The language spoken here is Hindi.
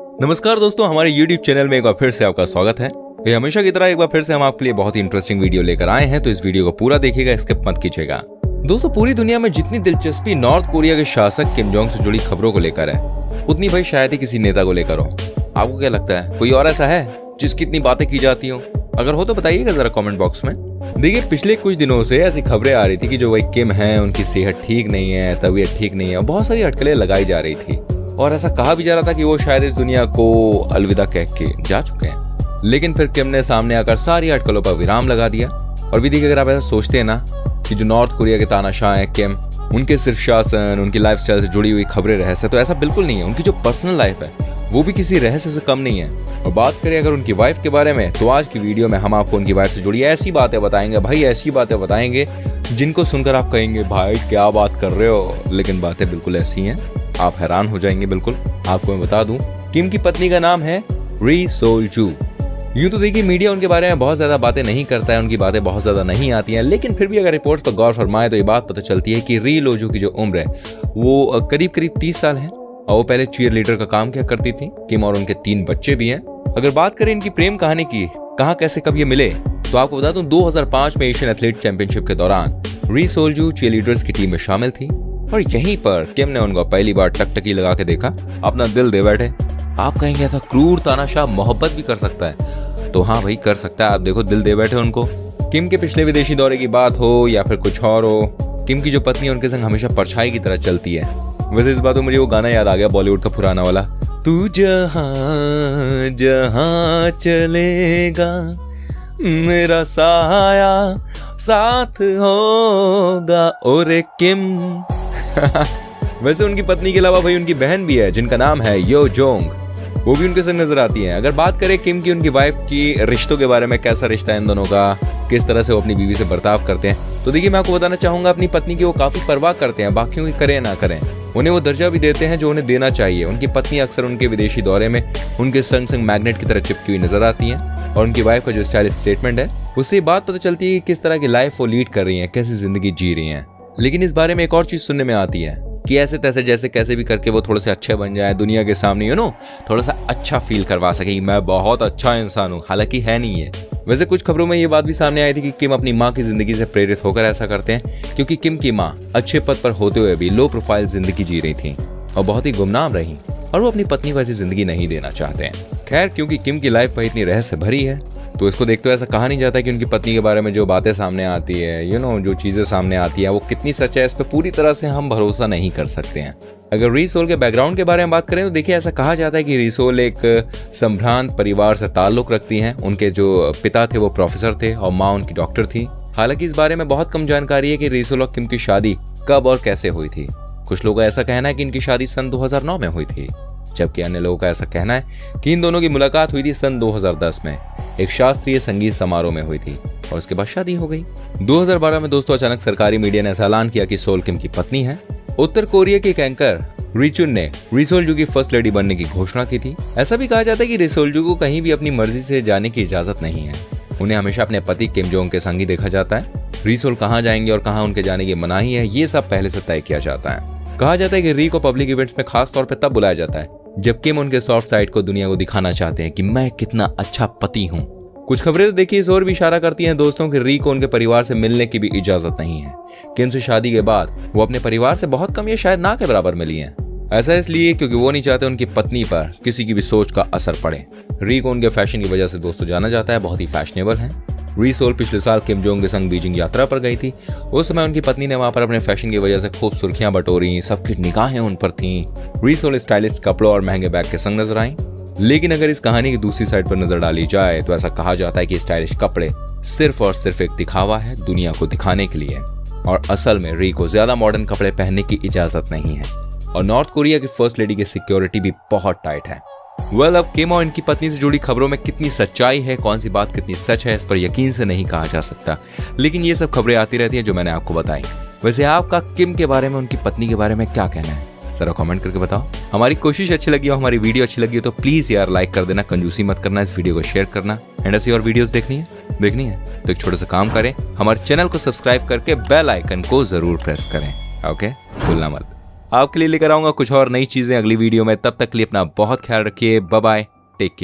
नमस्कार दोस्तों, हमारे YouTube चैनल में एक बार फिर से आपका स्वागत है। ये हमेशा की तरह एक बार फिर से हम आपके लिए बहुत ही इंटरेस्टिंग वीडियो लेकर आए हैं, तो इस वीडियो को पूरा देखिएगा, स्किप मत कीजिएगा। दोस्तों, पूरी दुनिया में जितनी दिलचस्पी नॉर्थ कोरिया के शासक किम जोंग से जुड़ी खबरों को लेकर है, उतनी भाई शायद ही किसी नेता को लेकर हो। आपको क्या लगता है, कोई और ऐसा है जिसकी इतनी बातें की जाती हो? अगर हो तो बताइएगा जरा कमेंट बॉक्स में। देखिए, पिछले कुछ दिनों से ऐसी खबरें आ रही थी कि जो वही किम हैं उनकी सेहत ठीक नहीं है, तबीयत ठीक नहीं है, बहुत सारी अटकलें लगाई जा रही थी और ऐसा कहा भी जा रहा था कि वो शायद इस दुनिया को अलविदा कह के जा चुके हैं। लेकिन फिर किम ने सामने आकर सारी अटकलों पर विराम लगा दिया। और भी देखिए, अगर आप ऐसा सोचते हैं ना कि जो नॉर्थ कोरिया के तानाशाह हैं किम, उनके सिर्फ शासन, उनकी लाइफस्टाइल से जुड़ी हुई खबरें रहस्य, तो ऐसा बिल्कुल नहीं है। उनकी जो पर्सनल लाइफ है वो भी किसी रहस्य से कम नहीं है। और बात करें अगर उनकी वाइफ के बारे में, तो आज की वीडियो में हम आपको उनकी वाइफ से जुड़ी ऐसी बातें बताएंगे, भाई ऐसी बातें बताएंगे जिनको सुनकर आप कहेंगे भाई क्या बात कर रहे हो, लेकिन बातें बिल्कुल ऐसी हैं, आप हैरान हो जाएंगे। बिल्कुल आपको मैं बता दूं, किम की पत्नी का नाम है री सोल जू। यूं तो देखिए, मीडिया उनके बारे में बहुत ज्यादा बातें नहीं करता है, उनकी बातें बहुत ज्यादा नहीं आती हैं, लेकिन फिर भी अगर रिपोर्ट्स पर गौर फरमाए तो ये बात पता चलती है कि री लोजू की जो उम्र है वो करीब 30 साल है और वो पहले चीयर लीडर का काम किया करती थी। किम और उनके 3 बच्चे भी हैं। अगर बात करें इनकी प्रेम कहानी की, कहाँ कैसे कब ये मिले, तो आपको बता दूं 2005 में एशियन एथलीट चैंपियनशिप के दौरान री सोल जू चीयर लीडर्स की टीम में शामिल थी और यहीं पर किम ने उनको पहली बार टकटकी लगा के देखा, अपना दिल दे बैठे। आप कहेंगे ऐसा क्रूर तानाशाह मोहब्बत भी कर सकता है? तो हाँ भाई, कर सकता है। आप देखो, दिल दे बैठे उनको। किम के पिछले विदेशी दौरे की बात हो या फिर कुछ और हो, किम की जो पत्नी है उनके संग हमेशा परछाई की तरह चलती है। वैसे इस बात में मुझे वो गाना याद आ गया बॉलीवुड का पुराना वाला, तू जहां जहां चलेगा मेरा साया साथ होगा। और किम वैसे उनकी पत्नी के अलावा भाई उनकी बहन भी है जिनका नाम है यो जोंग, वो भी उनके संग नजर आती हैं। अगर बात करें किम की उनकी वाइफ की रिश्तों के बारे में, कैसा रिश्ता है इन दोनों का, किस तरह से वो अपनी बीवी से बर्ताव करते हैं, तो देखिए मैं आपको बताना चाहूंगा, अपनी पत्नी की वो काफी परवाह करते हैं, बाकियों की करें ना करें, उन्हें वो दर्जा भी देते हैं जो उन्हें देना चाहिए। उनकी पत्नी अक्सर उनके विदेशी दौरे में उनके संग संग मैग्नेट की तरह चिपकी हुई नजर आती हैं और उनकी वाइफ का जो स्टाइलिश स्टेटमेंट है उससे बात पता चलती है कि किस तरह की लाइफ वो लीड कर रही हैं, कैसी जिंदगी जी रही हैं। लेकिन इस बारे में एक और चीज सुनने में आती है कि ऐसे तैसे जैसे कैसे भी करके वो थोड़े से अच्छे बन जाए, दुनिया के सामने थोड़ा सा अच्छा फील करवा सके कि मैं बहुत अच्छा इंसान हूँ, हालांकि है नहीं है। वैसे कुछ खबरों में ये बात भी सामने आई थी कि किम अपनी माँ की जिंदगी से प्रेरित होकर ऐसा करते हैं, क्योंकि किम की माँ अच्छे पद पर होते हुए भी लो प्रोफाइल जिंदगी जी रही थी और बहुत ही गुमनाम रही और वो अपनी पत्नी को ऐसी जिंदगी नहीं देना चाहते हैं। खैर, क्योंकि किम की लाइफ पर इतनी रहस्य भरी है तो इसको देखते हुए ऐसा कहा नहीं जाता कि उनकी पत्नी के बारे में जो बातें सामने आती है, जो चीजें सामने आती है वो कितनी सच है, इस पर पूरी तरह से हम भरोसा नहीं कर सकते हैं। अगर री सोल के बैकग्राउंड के बारे में बात करें तो देखिए, ऐसा कहा जाता है कि री सोल एक संभ्रांत परिवार से ताल्लुक रखती हैं। उनके जो पिता थे वो प्रोफेसर थे और माँ उनकी डॉक्टर थी। हालांकि इस बारे में बहुत कम जानकारी है कि री सोल और किम की शादी कब और कैसे हुई थी। कुछ लोगों का ऐसा कहना है कि इनकी शादी सन 2009 में हुई थी, जबकि अन्य लोगों का ऐसा कहना है कि इन दोनों की मुलाकात हुई थी सन 2010 में एक शास्त्रीय संगीत समारोह में हुई थी और उसके बाद शादी हो गई। 2012 में दोस्तों अचानक सरकारी मीडिया ने ऐसा ऐलान किया कि सोल किम की पत्नी है। उत्तर कोरिया के एक एंकर री चुन ने री सोल जू की फर्स्ट लेडी बनने की घोषणा की थी। ऐसा भी कहा जाता है कि री सोल जू को कहीं भी अपनी मर्जी से जाने की इजाजत नहीं है, उन्हें हमेशा अपने पति किम जोंग के संग ही देखा जाता है। री सोल कहाँ जाएंगे और कहाँ उनके जाने की मनाही है, ये सब पहले से तय किया जाता है। कहा जाता है कि री को पब्लिक इवेंट्स में खास तौर पर तब बुलाया जाता है जब किम उनके सॉफ्ट साइड को दुनिया को दिखाना चाहते हैं कि मैं कितना अच्छा पति हूँ। कुछ खबरें तो देखिए इस ओर भी इशारा करती हैं दोस्तों कि री को उनके परिवार से मिलने की भी इजाजत नहीं है। किम से शादी के बाद वो अपने परिवार से बहुत कम या शायद ना के बराबर मिली हैं। ऐसा इसलिए क्योंकि वो नहीं चाहते उनकी पत्नी पर किसी की भी सोच का असर पड़े। री को उनके फैशन की वजह से दोस्तों जाना जाता है, बहुत ही फैशनेबल है। री सोल पिछले साल किम जोंग के संग बीजिंग यात्रा पर गई थी। उस समय उनकी पत्नी ने वहां पर अपने फैशन की वजह से खूब सुर्खियां बटोरी, सबकी निगाहें उन पर थीं। री सोल स्टाइलिस्ट कपड़ों और महंगे बैग के संग नजर आईं। लेकिन अगर इस कहानी की दूसरी साइड पर नजर डाली जाए तो ऐसा कहा जाता है कि स्टाइलिश कपड़े सिर्फ और सिर्फ एक दिखावा है दुनिया को दिखाने के लिए, और असल में री को ज्यादा मॉडर्न कपड़े पहनने की इजाजत नहीं है। और नॉर्थ कोरिया की फर्स्ट लेडी की सिक्योरिटी भी बहुत टाइट है। अब किम और इनकी पत्नी से जुड़ी खबरों में कितनी सच्चाई है, कौन सी बात कितनी सच है, इस पर यकीन से नहीं कहा जा सकता, लेकिन ये सब खबरें आती रहती हैं जो मैंने आपको बताई। वैसे आपका किम के बारे में, उनकी पत्नी के बारे में क्या कहना है, जरा कमेंट करके बताओ। हमारी कोशिश अच्छी लगी हो, हमारी वीडियो अच्छी लगी हो तो प्लीज यार लाइक कर देना, कंजूसी मत करना, इस वीडियो को शेयर करना। एंड ऐसी और वीडियोस देखनी है तो एक छोटा सा काम करें, हमारे चैनल को सब्सक्राइब करके बेल आइकन को जरूर प्रेस करें। ओके, भूलना मत। आपके लिए लेकर आऊंगा कुछ और नई चीजें अगली वीडियो में। तब तक के लिए अपना बहुत ख्याल रखिए। Bye bye, take care.